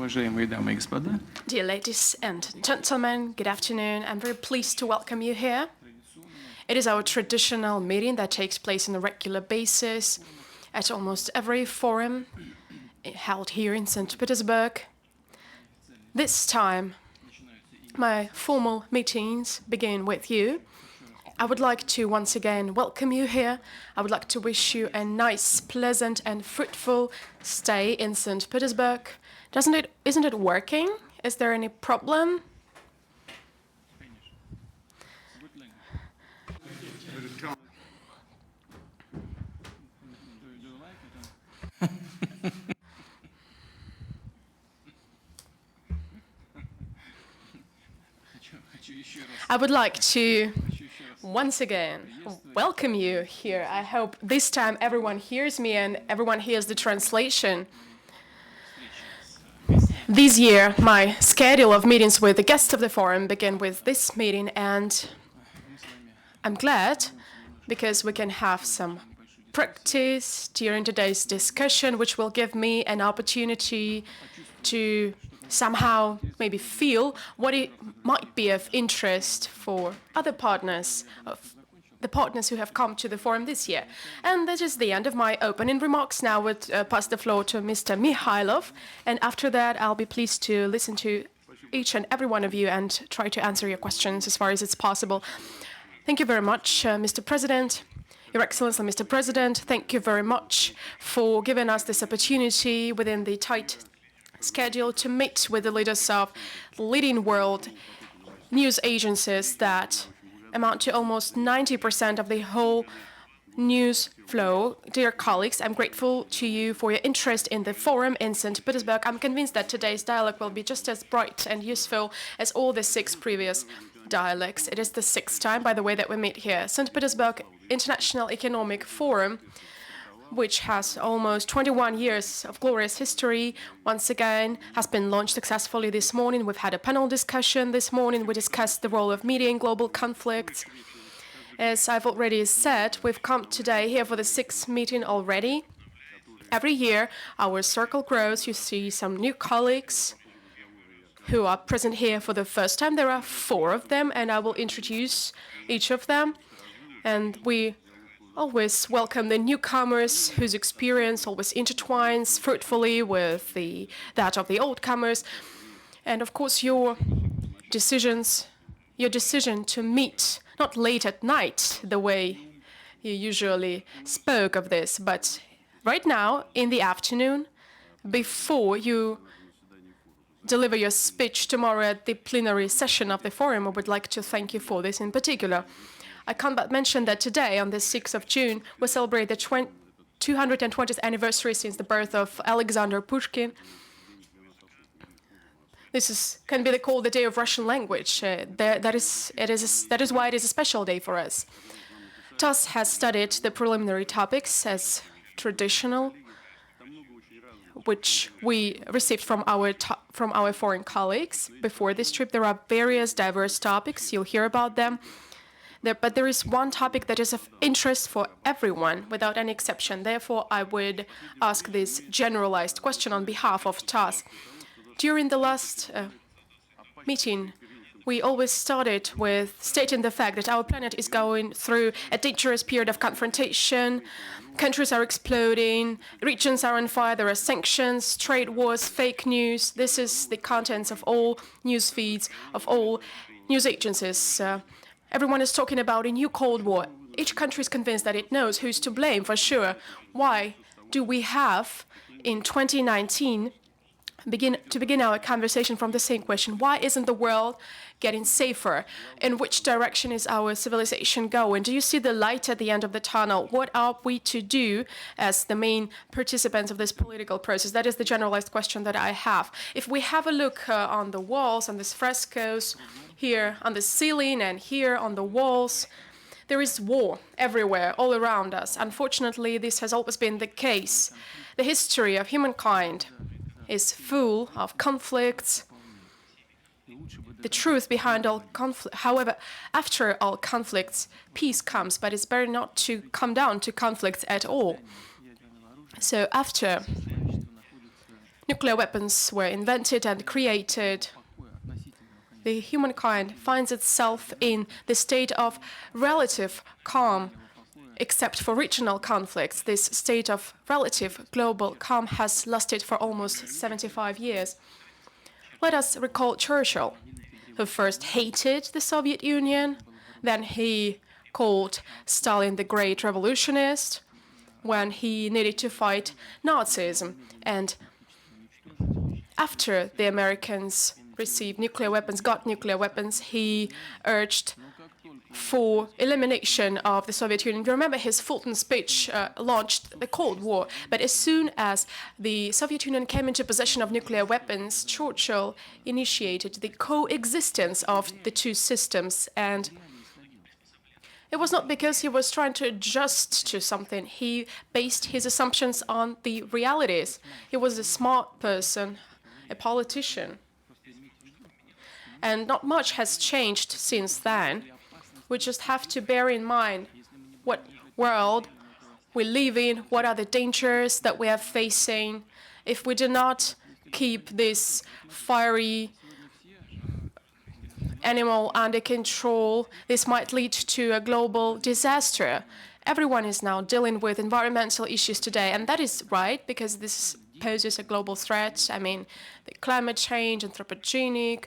Уважаемые дамы и господа, Dear ladies and gentlemen, good afternoon. I'm very pleased to welcome you here. It is our traditional meeting that takes place on a regular basis at almost every forum held here in St. Petersburg. This time, my formal meetings begin with you. I would like to once again welcome you here. I would like to wish you a nice, pleasant, and fruitful stay in St. Petersburg. Isn't it working? Is there any problem? I would like to once again welcome you here. I hope this time everyone hears me and everyone hears the translation. This year, my schedule of meetings with the guests of the forum began with this meeting, and I'm glad because we can have some practice during today's discussion, which will give me an opportunity to somehow maybe feel what it might be of interest for other partners, of the partners who have come to the forum this year. And that is the end of my opening remarks. Now I would pass the floor to Mr. Mikhailov, and after that I'll be pleased to listen to each and every one of you and try to answer your questions as far as it's possible. Thank you very much, Mr. President. Your Excellency, Mr. President, thank you very much for giving us this opportunity within the tight schedule to meet with the leaders of leading world news agencies that amount to almost 90% of the whole news flow. Dear colleagues, I'm grateful to you for your interest in the forum in St. Petersburg. I'm convinced that today's dialogue will be just as bright and useful as all the 6 previous dialogues. It is the 6th time, by the way, that we meet here. St. Petersburg International Economic Forum, which has almost 21 years of glorious history, once again has been launched successfully this morning. We've had a panel discussion this morning. We discussed the role of media in global conflicts. As I've already said, we've come today here for the 6th meeting already. Every year, our circle grows. You see some new colleagues who are present here for the first time. There are 4 of them, and I will introduce each of them. And we always welcome the newcomers whose experience always intertwines fruitfully with that of the oldcomers. And of course, your decision to meet, not late at night, the way you usually spoke of this, but right now in the afternoon, before you deliver your speech tomorrow at the plenary session of the forum, I would like to thank you for this in particular. I can't but mention that today, on the 6th of June, we celebrate the 220th anniversary since the birth of Alexander Pushkin. This can be called the Day of Russian Language. That is why it is a special day for us. TASS has studied the preliminary topics as traditional, which we received from our foreign colleagues. Before this trip, there are various diverse topics. You'll hear about them. But there is one topic that is of interest for everyone, without any exception. Therefore, I would ask this generalized question on behalf of TASS. During the last meeting, we always started with stating the fact that our planet is going through a dangerous period of confrontation. Countries are exploding, regions are on fire, there are sanctions, trade wars, fake news. This is the contents of all news feeds, of all news agencies. Everyone is talking about a new Cold War. Each country is convinced that it knows who's to blame, for sure. Why do we have, in 2019, begin our conversation from the same question? Why isn't the world getting safer? In which direction is our civilization going? Do you see the light at the end of the tunnel? What are we to do as the main participants of this political process? That is the generalized question that I have. If we have a look on the walls, on these frescoes, here on the ceiling and here on the walls, there is war everywhere, all around us. Unfortunately, this has always been the case. The history of humankind is full of conflicts. The truth behind all conflict. However, after all conflicts, peace comes, but it's better not to come down to conflicts at all. So after nuclear weapons were invented and created, the humankind finds itself in the state of relative calm, except for regional conflicts. This state of relative global calm has lasted for almost 75 years. Let us recall Churchill, who first hated the Soviet Union, then he called Stalin the great revolutionist when he needed to fight Nazism. And after the Americans received nuclear weapons, got nuclear weapons, he urged for elimination of the Soviet Union. Remember, his Fulton speech launched the Cold War. But as soon as the Soviet Union came into possession of nuclear weapons, Churchill initiated the coexistence of the two systems. And it was not because he was trying to adjust to something. He based his assumptions on the realities. He was a smart person, a politician. And not much has changed since then. We just have to bear in mind what world we live in, what are the dangers that we are facing. If we do not keep this fiery animal under control, this might lead to a global disaster. Everyone is now dealing with environmental issues today, and that is right, because this poses a global threat. I mean, the climate change, anthropogenic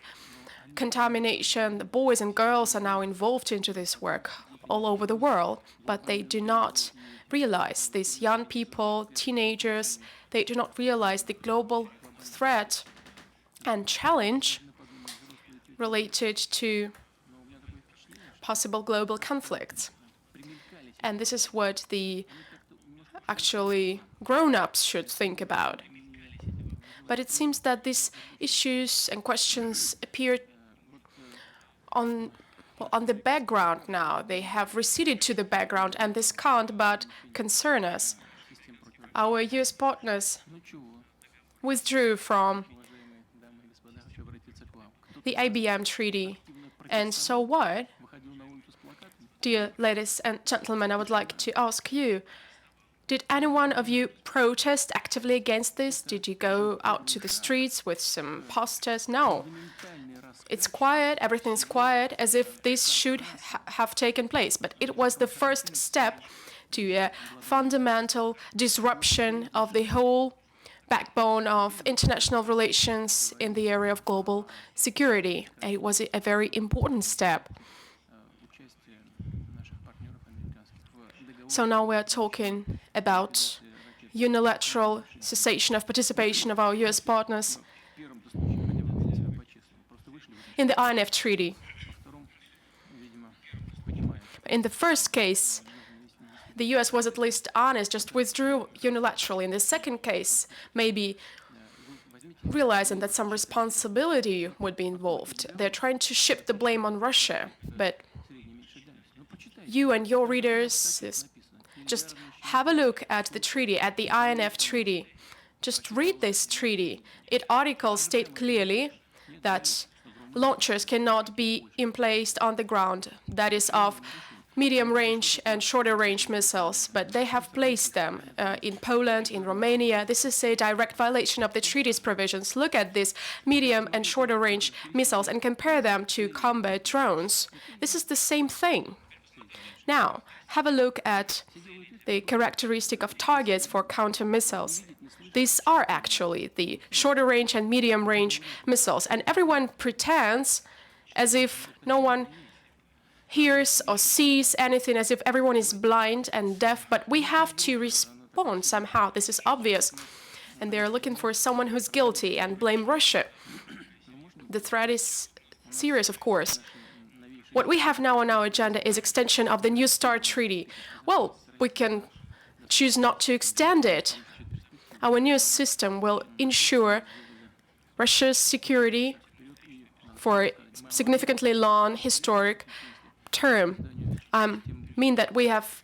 contamination, the boys and girls are now involved into this work all over the world, but they do not realize, these young people, teenagers, they do not realize the global threat and challenge related to possible global conflicts. And this is what the actually grown-ups should think about. But it seems that these issues and questions appear on the background now. They have receded to the background, and this can't but concern us. Our US partners withdrew from the IBM Treaty. And so what? Dear ladies and gentlemen, I would like to ask you, did any one of you protest actively against this? Did you go out to the streets with some posters? No. It's quiet, everything's quiet, as if this should have taken place. But it was the first step to a fundamental disruption of the whole backbone of international relations in the area of global security. And it was a very important step. So now we are talking about unilateral cessation of participation of our US partners in the INF Treaty. In the first case, the US was at least honest, just withdrew unilaterally. In the second case, maybe realizing that some responsibility would be involved. They're trying to shift the blame on Russia, but you and your readers just have a look at the treaty, at the INF Treaty. Just read this treaty. Its articles state clearly that launchers cannot be emplaced on the ground, that is of medium-range and shorter-range missiles, but they have placed them in Poland, in Romania. This is a direct violation of the treaty's provisions. Look at these medium and shorter-range missiles and compare them to combat drones. This is the same thing. Now, have a look at the characteristic of targets for counter-missiles. These are actually the shorter-range and medium-range missiles, and everyone pretends as if no one hears or sees anything, as if everyone is blind and deaf, but we have to respond somehow. This is obvious. And they're looking for someone who's guilty and blame Russia. The threat is serious, of course. What we have now on our agenda is extension of the New START Treaty. Well, we can choose not to extend it. Our new system will ensure Russia's security for a significantly long historic term. I mean that we have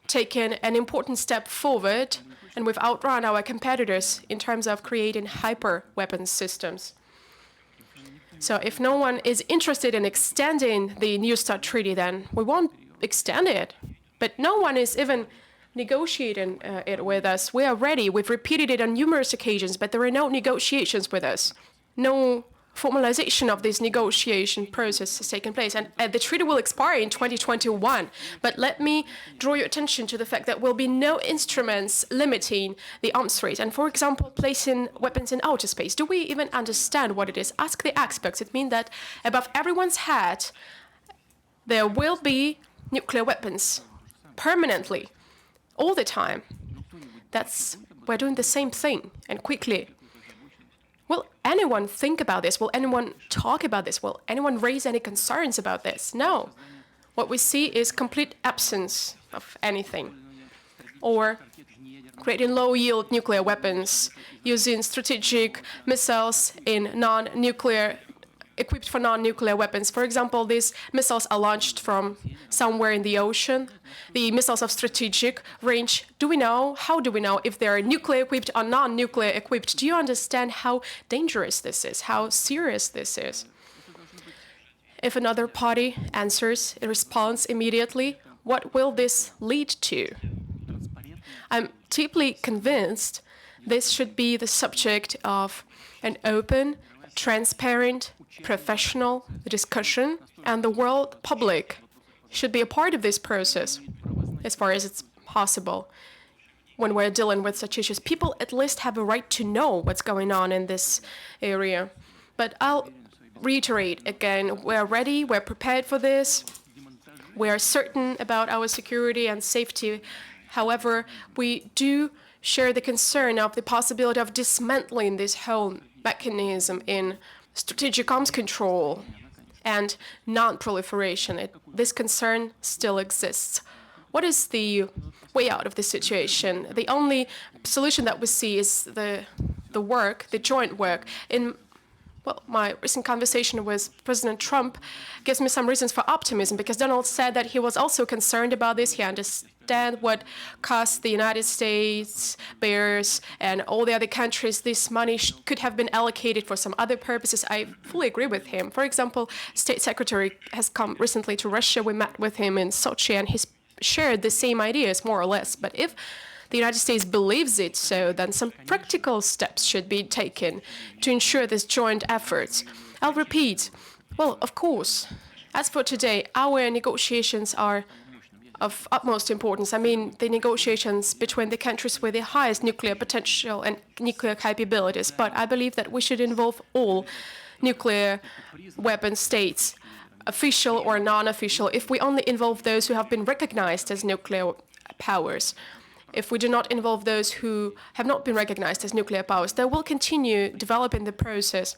taken an important step forward and we've outrun our competitors in terms of creating hyper weapons systems. So if no one is interested in extending the New START Treaty, then we won't extend it. But no one is even negotiating it with us. We are ready. We've repeated it on numerous occasions, but there are no negotiations with us. No formalization of this negotiation process has taken place. And the treaty will expire in 2021. But let me draw your attention to the fact that there will be no instruments limiting the arms race. And for example, placing weapons in outer space. Do we even understand what it is? Ask the experts. It means that above everyone's head, there will be nuclear weapons permanently, all the time. We're doing the same thing, and quickly. Will anyone think about this? Will anyone talk about this? Will anyone raise any concerns about this? No. What we see is complete absence of anything. Or creating low-yield nuclear weapons, using strategic missiles in non-nuclear equipped for non-nuclear weapons. For example, these missiles are launched from somewhere in the ocean. The missiles of strategic range, do we know? How do we know if they're nuclear equipped or non-nuclear equipped? Do you understand how dangerous this is, how serious this is? If another party answers, responds immediately, what will this lead to? I'm deeply convinced this should be the subject of an open, transparent, professional discussion, and the world public should be a part of this process as far as it's possible. When we're dealing with such issues, people at least have a right to know what's going on in this area. But I'll reiterate again, we're ready, we're prepared for this, we're certain about our security and safety. However, we do share the concern of the possibility of dismantling this whole mechanism in strategic arms control and non-proliferation. This concern still exists. What is the way out of this situation? The only solution that we see is the joint work. In my recent conversation with President Trump gives me some reasons for optimism, because Donald said that he was also concerned about this. He understands what cost the United States bears and all the other countries. This money could have been allocated for some other purposes. I fully agree with him. For example, State Secretary has come recently to Russia. We met with him in Sochi, and he's shared the same ideas, more or less. But if the United States believes it so, then some practical steps should be taken to ensure this joint efforts. I'll repeat. Well, of course, as for today, our negotiations are of utmost importance. I mean, the negotiations between the countries with the highest nuclear potential and nuclear capabilities. But I believe that we should involve all nuclear weapon states, official or non-official. If we only involve those who have been recognized as nuclear powers, if we do not involve those who have not been recognized as nuclear powers, they will continue developing the process.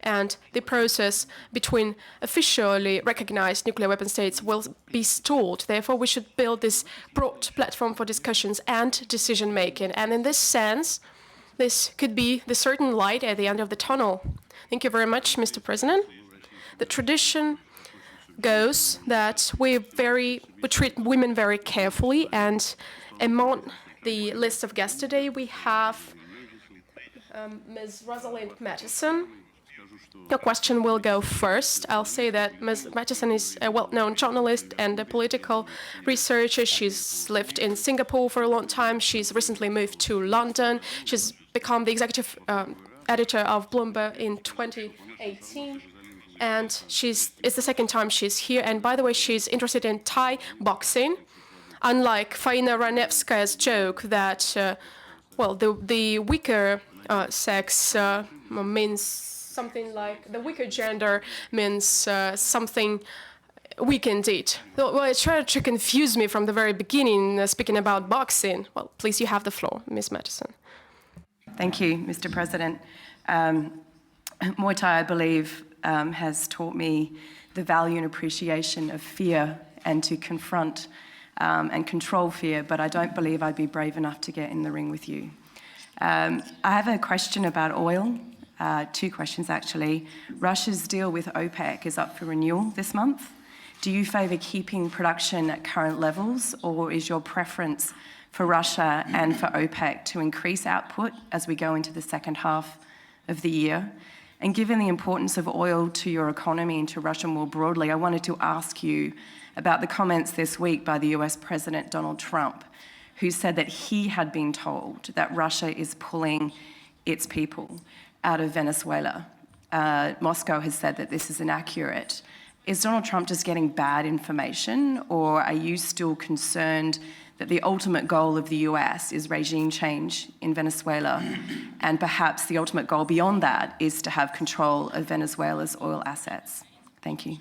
And the process between officially recognized nuclear weapon states will be stalled. Therefore, we should build this broad platform for discussions and decision-making. And in this sense, this could be the certain light at the end of the tunnel. Thank you very much, Mr. President. The tradition goes that we treat women very carefully, and among the list of guests today, we have Ms. Rosalind Mattison. Your question will go first. I'll say that Ms. Mattison is a well-known journalist and a political researcher. She's lived in Singapore for a long time. She's recently moved to London. She's become the executive editor of Bloomberg in 2018. And it's the second time she's here. And by the way, she's interested in Thai boxing. Unlike Faina Ranevskaya's joke that, the weaker sex means something like the weaker gender means something weak indeed. Well, it tried to confuse me from the very beginning, speaking about boxing. Well, please, you have the floor, Ms. Mattison. Thank you, Mr. President. Muay Thai, I believe, has taught me the value and appreciation of fear and to confront and control fear, but I don't believe I'd be brave enough to get in the ring with you. I have a question about oil. Two questions, actually. Russia's deal with OPEC is up for renewal this month. Do you favour keeping production at current levels, or is your preference for Russia and for OPEC to increase output as we go into the second half of the year? And given the importance of oil to your economy and to Russia more broadly, I wanted to ask you about the comments this week by the US President Donald Trump, who said that he had been told that Russia is pulling its people out of Venezuela. Moscow has said that this is inaccurate. Is Donald Trump just getting bad information, or are you still concerned that the ultimate goal of the US is regime change in Venezuela, and perhaps the ultimate goal beyond that is to have control of Venezuela's oil assets? Thank you.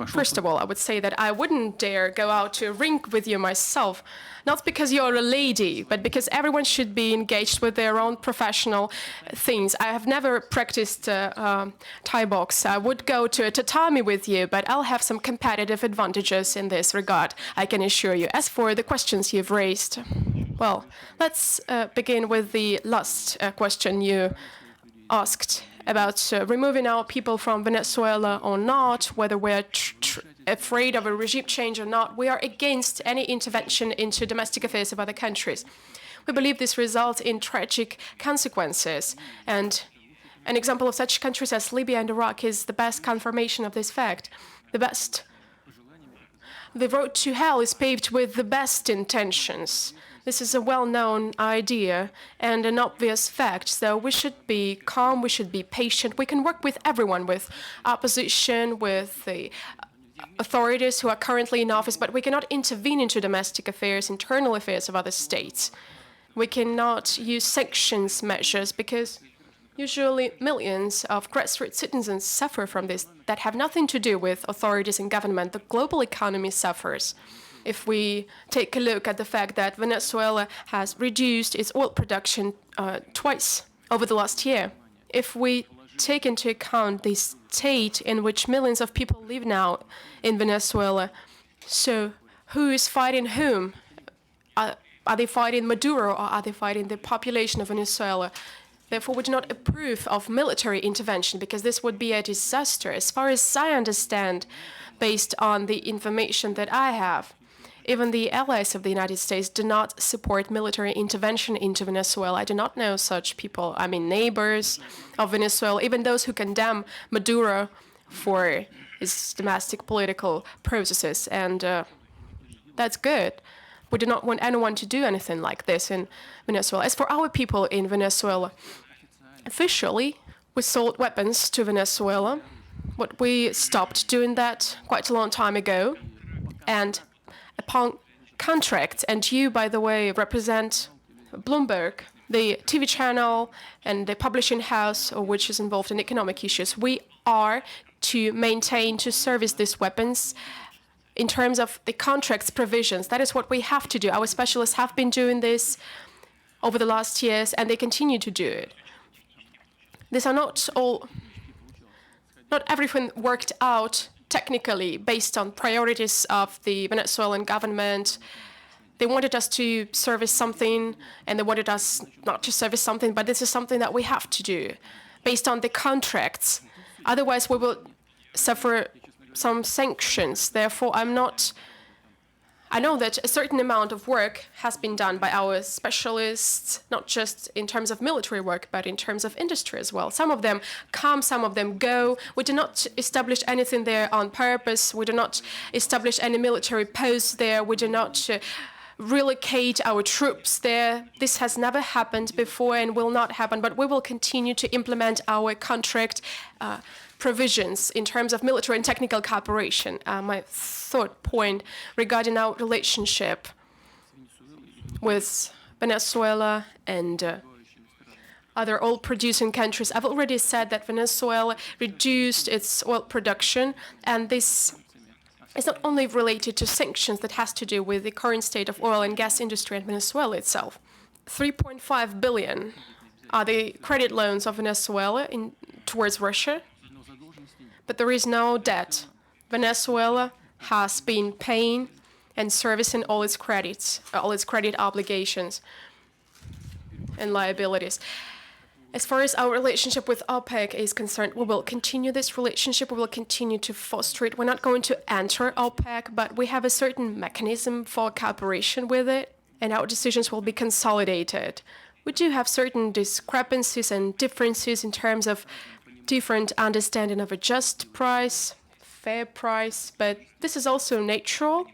First of all, I would say that I wouldn't dare go out to a rink with you myself, not because you're a lady, but because everyone should be engaged with their own professional things. I have never practiced Thai box. I would go to a tatami with you, but I'll have some competitive advantages in this regard, I can assure you. As for the questions you've raised, well, let's begin with the last question you asked about removing our people from Venezuela or not, whether we're afraid of a regime change or not. We are against any intervention into domestic affairs of other countries. We believe this results in tragic consequences. And an example of such countries as Libya and Iraq is the best confirmation of this fact. The road to hell is paved with the best intentions. This is a well-known idea and an obvious fact, so we should be calm, we should be patient. We can work with everyone, with opposition, with the authorities who are currently in office, but we cannot intervene into domestic affairs, internal affairs of other states. We cannot use sanctions measures because usually millions of grassroots citizens suffer from this that have nothing to do with authorities and government. The global economy suffers. If we take a look at the fact that Venezuela has reduced its oil production twice over the last year, if we take into account the state in which millions of people live now in Venezuela, so who is fighting whom? Are they fighting Maduro, or are they fighting the population of Venezuela? Therefore, we do not approve of military intervention because this would be a disaster. As far as I understand, based on the information that I have, even the allies of the United States do not support military intervention into Venezuela. I do not know such people. I mean, neighbors of Venezuela, even those who condemn Maduro for his domestic political processes. And that's good. We do not want anyone to do anything like this in Venezuela. As for our people in Venezuela, officially, we sold weapons to Venezuela, but we stopped doing that quite a long time ago. And upon contract, and you, by the way, represent Bloomberg, the TV channel and the publishing house, which is involved in economic issues, we are to maintain, to service these weapons in terms of the contract's provisions. That is what we have to do. Our specialists have been doing this over the last years, and they continue to do it. These are not everything worked out technically based on priorities of the Venezuelan government. They wanted us to service something, and they wanted us not to service something, but this is something that we have to do based on the contracts. Otherwise, we will suffer some sanctions. Therefore, I know that a certain amount of work has been done by our specialists, not just in terms of military work, but in terms of industry as well. Some of them come, some of them go. We do not establish anything there on purpose. We do not establish any military posts there. We do not relocate our troops there. This has never happened before and will not happen, but we will continue to implement our contract provisions in terms of military and technical cooperation. My third point regarding our relationship with Venezuela and other oil-producing countries. I've already said that Venezuela reduced its oil production, and this is not only related to sanctions that has to do with the current state of oil and gas industry in Venezuela itself. 3.5 billion are the credit loans of Venezuela towards Russia, but there is no debt. Venezuela has been paying and servicing all its credit obligations and liabilities. As far as our relationship with OPEC is concerned, we will continue this relationship. We will continue to foster it. We're not going to enter OPEC, but we have a certain mechanism for cooperation with it, and our decisions will be consolidated. We do have certain discrepancies and differences in terms of different understanding of a just price, fair price, but this is also natural.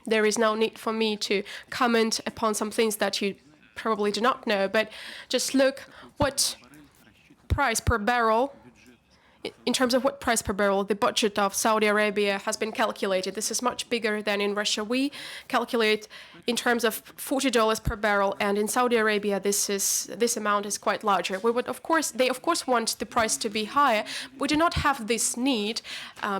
There is no need for me to comment upon some things that you probably do not know, but just look what price per barrel, in terms of what price per barrel the budget of Saudi Arabia has been calculated. This is much bigger than in Russia. We calculate in terms of $40 per barrel, and in Saudi Arabia this amount is quite larger. They of course want the price to be higher. We do not have this need,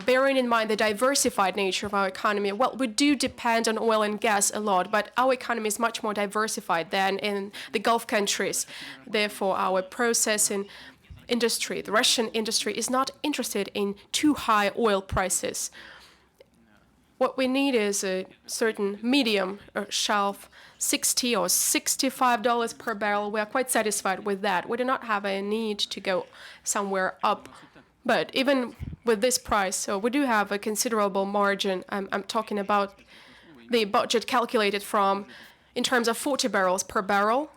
bearing in mind the diversified nature of our economy. Well, we do depend on oil and gas a lot, but our economy is much more diversified than in the Gulf countries. Therefore, our processing industry, the Russian industry, is not interested in too high oil prices. What we need is a certain medium shelf, $60 or $65 per barrel. We are quite satisfied with that. We do not have a need to go somewhere up. But even with this price, so we do have a considerable margin. I'm talking about the budget calculated from, in terms of 40 barrels per barrel.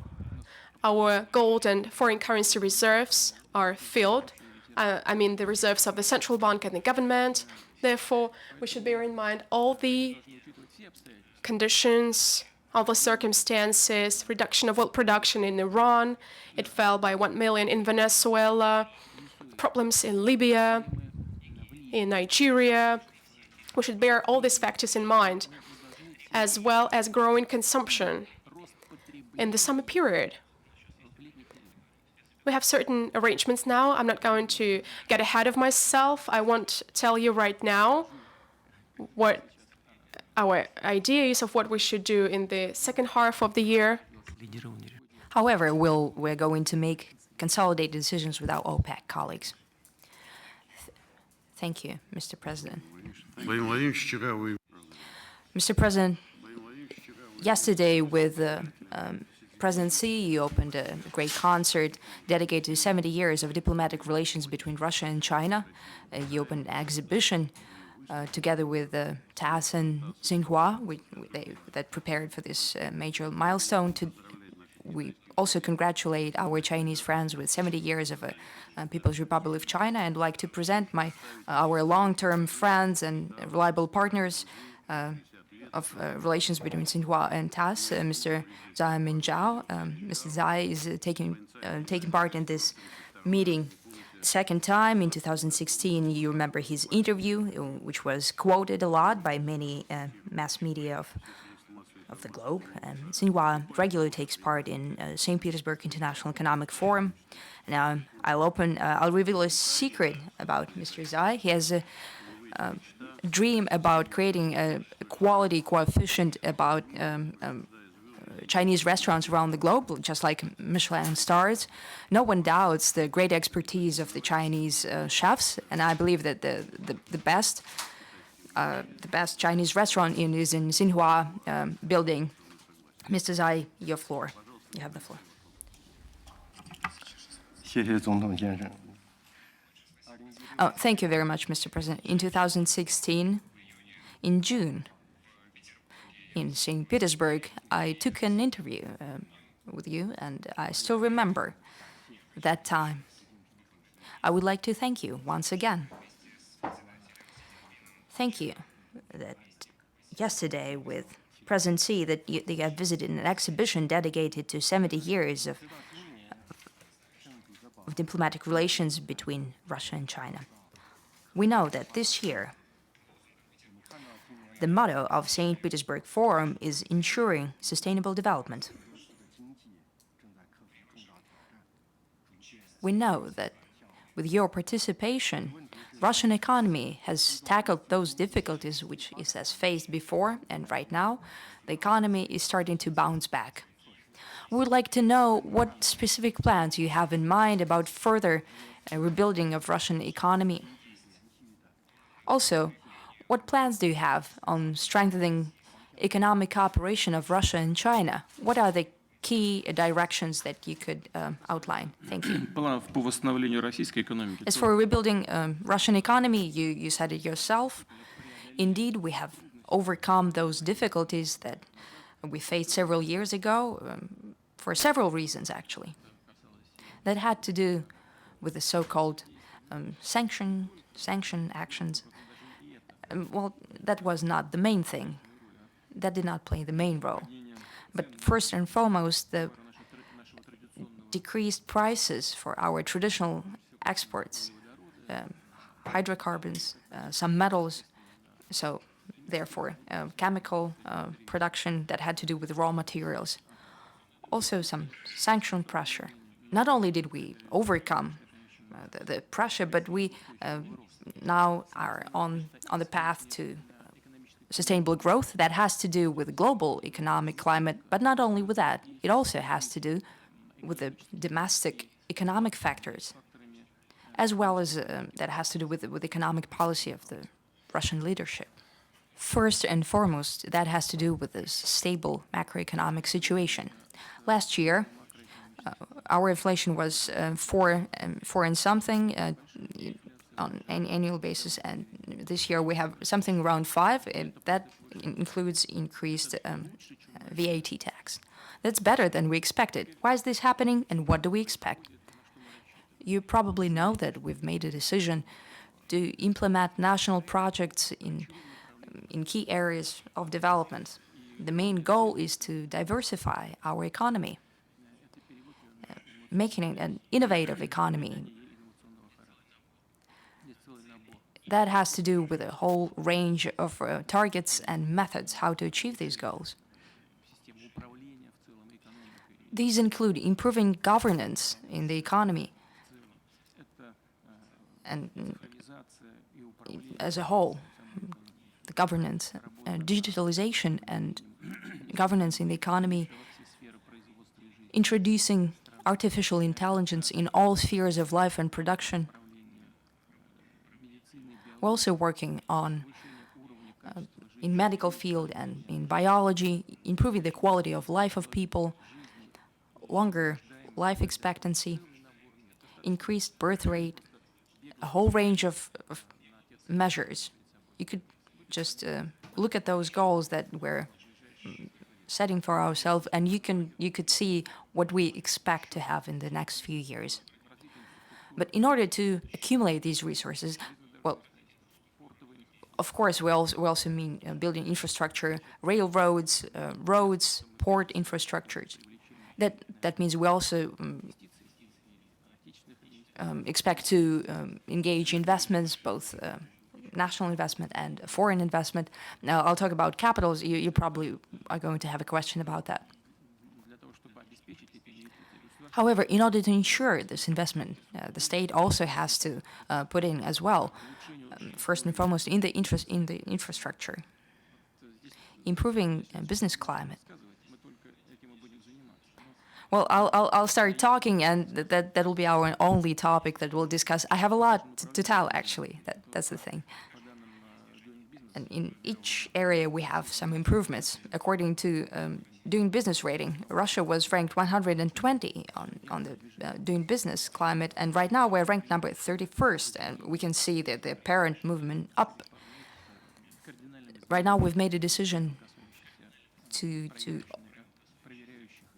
Our gold and foreign currency reserves are filled. I mean, the reserves of the central bank and the government. Therefore, we should bear in mind all the conditions, all the circumstances, reduction of oil production in Iran. It fell by 1 million in Venezuela, problems in Libya, in Nigeria. We should bear all these factors in mind, as well as growing consumption in the summer period. We have certain arrangements now. I'm not going to get ahead of myself. I won't tell you right now what our idea is of what we should do in the second half of the year. However, we're going to make consolidated decisions with our OPEC colleagues. Thank you, Mr. President. Mr. President, yesterday with President Xi, you opened a great concert dedicated to 70 years of diplomatic relations between Russia and China. You opened an exhibition together with TASS and Xinhua that prepared for this major milestone. We also congratulate our Chinese friends with 70 years of People's Republic of China, and like to present our long-term friends and reliable partners of relations between Xinhua and TASS, Mr. Zhai Minzhao. Mr. Zhai is taking part in this meeting second time. In 2016, you remember his interview, which was quoted a lot by many mass media of the globe. Xinhua regularly takes part in St. Petersburg International Economic Forum. Now, I'll reveal a secret about Mr. Zhai. He has a dream about creating a quality coefficient about Chinese restaurants around the globe, just like Michelin stars. No one doubts the great expertise of the Chinese chefs, and I believe that the best Chinese restaurant is in Xinhua building. Mr. Zhai, your floor. You have the floor. 谢谢总统先生。 Oh, thank you very much, Mr. President. In 2016, in June, in St. Petersburg, I took an interview with you, and I still remember that time. I would like to thank you once again. Thank you that yesterday with President Xi that you have visited an exhibition dedicated to 70 years of diplomatic relations between Russia and China. We know that this year, the motto of St. Petersburg Forum is ensuring sustainable development. We know that with your participation, Russian economy has tackled those difficulties which it has faced before, and right now, the economy is starting to bounce back. We would like to know what specific plans you have in mind about further rebuilding of Russian economy. Also, what plans do you have on strengthening economic cooperation of Russia and China? What are the key directions that you could outline? Thank you. Планов по восстановлению российской экономики. As for rebuilding Russian economy, you said it yourself. Indeed, we have overcome those difficulties that we faced several years ago, for several reasons, actually. That had to do with the so-called sanction actions. Well, that was not the main thing. That did not play the main role. But first and foremost, the decreased prices for our traditional exports, hydrocarbons, some metals, so therefore chemical production that had to do with raw materials. Also some sanction pressure. Not only did we overcome the pressure, but we now are on the path to sustainable growth. That has to do with the global economic climate, but not only with that, it also has to do with the domestic economic factors, as well as that has to do with economic policy of the Russian leadership. First and foremost, that has to do with this stable macroeconomic situation. Last year, our inflation was 4 and something on an annual basis, and this year we have something around 5. That includes increased VAT tax. That's better than we expected. Why is this happening, and what do we expect? You probably know that we've made a decision to implement national projects in key areas of development. The main goal is to diversify our economy, making it an innovative economy. That has to do with a whole range of targets and methods how to achieve these goals. These include improving governance in the economy and as a whole, the governance, digitalization and governance in the economy, introducing artificial intelligence in all spheres of life and production. We're also working on, in medical field and in biology, improving the quality of life of people, longer life expectancy, increased birth rate, a whole range of measures. You could just look at those goals that we're setting for ourselves, and you could see what we expect to have in the next few years. But in order to accumulate these resources, well, of course, we also mean building infrastructure, railroads, roads, port infrastructures. That means we also expect to engage investments, both national investment and foreign investment. Now, I'll talk about capitals. You probably are going to have a question about that. However, in order to ensure this investment, the state also has to put in as well, first and foremost, in the infrastructure, improving business climate. Well, I'll start talking, and that'll be our only topic that we'll discuss. I have a lot to tell, actually. That's the thing. And in each area, we have some improvements. According to Doing Business rating, Russia was ranked 120 on the Doing Business climate, and right now we're ranked number 31st, and we can see that the apparent movement up. Right now, we've made a decision to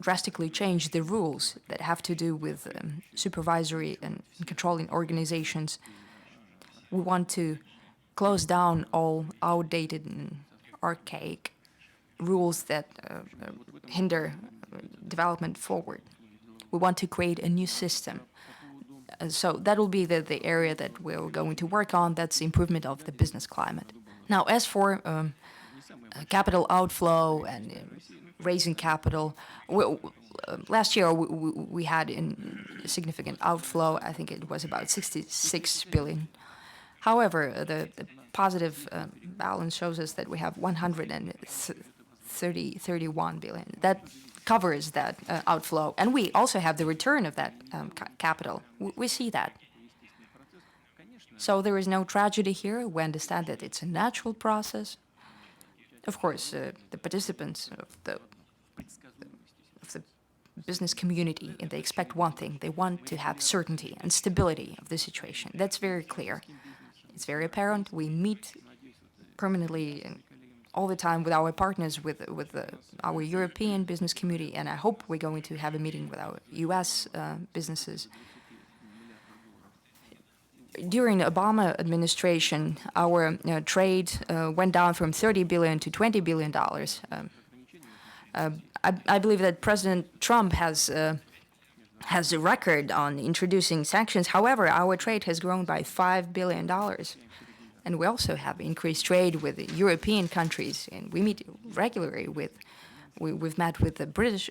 drastically change the rules that have to do with supervisory and controlling organizations. We want to close down all outdated and archaic rules that hinder development forward. We want to create a new system. So that will be the area that we're going to work on. That's improvement of the business climate. Now, as for capital outflow and raising capital, last year we had a significant outflow. I think it was about 66 billion. However, the positive balance shows us that we have 131 billion. That covers that outflow. And we also have the return of that capital. We see that. So there is no tragedy here. We understand that it's a natural process. Of course, the participants of the business community, and they expect one thing. They want to have certainty and stability of the situation. That's very clear. It's very apparent. We meet permanently all the time with our partners, with our European business community, and I hope we're going to have a meeting with our U.S. businesses. during the Obama administration, our trade went down from $30 billion to $20 billion. I believe that President Trump has a record on introducing sanctions. However, our trade has grown by $5 billion. And we also have increased trade with the European countries, and we meet regularly with. We've met with the British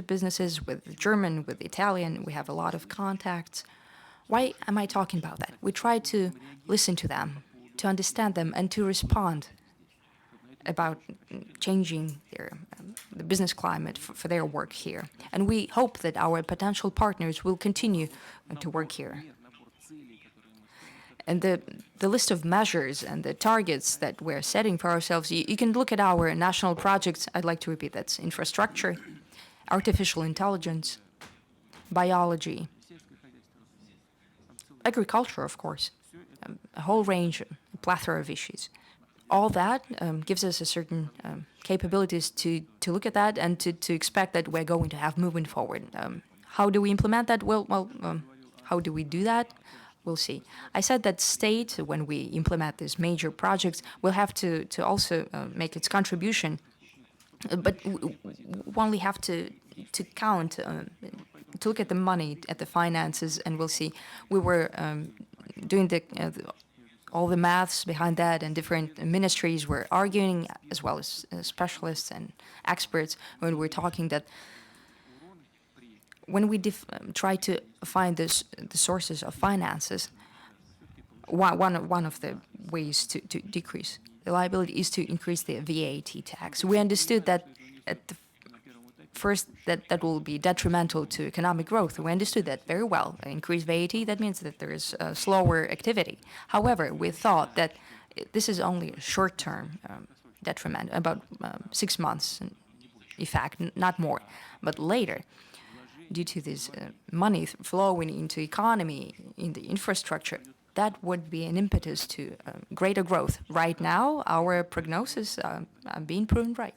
businesses, with the German, with the Italian. We have a lot of contacts. Why am I talking about that? We try to listen to them, to understand them, and to respond about changing the business climate for their work here. And we hope that our potential partners will continue to work here. And the list of measures and the targets that we're setting for ourselves, you can look at our national projects. I'd like to repeat, that's infrastructure, artificial intelligence, biology, agriculture, of course, a whole range, a plethora of issues. All that gives us a certain capabilities to look at that and to expect that we're going to have moving forward. How do we implement that? How do we do that? We'll see. I said that state, when we implement these major projects, will have to also make its contribution, but we only have to count, to look at the money, at the finances, and we'll see. We were doing all the maths behind that, and different ministries were arguing, as well as specialists and experts, when we're talking that when we try to find the sources of finances, one of the ways to decrease the liability is to increase the VAT tax. We understood that at the first that will be detrimental to economic growth. We understood that very well. Increased VAT, that means that there is slower activity. However, we thought that this is only a short-term detriment, about 6 months in effect, not more. But later, due to this money flowing into economy, in the infrastructure, that would be an impetus to greater growth. Right now, our prognosis are being proven right.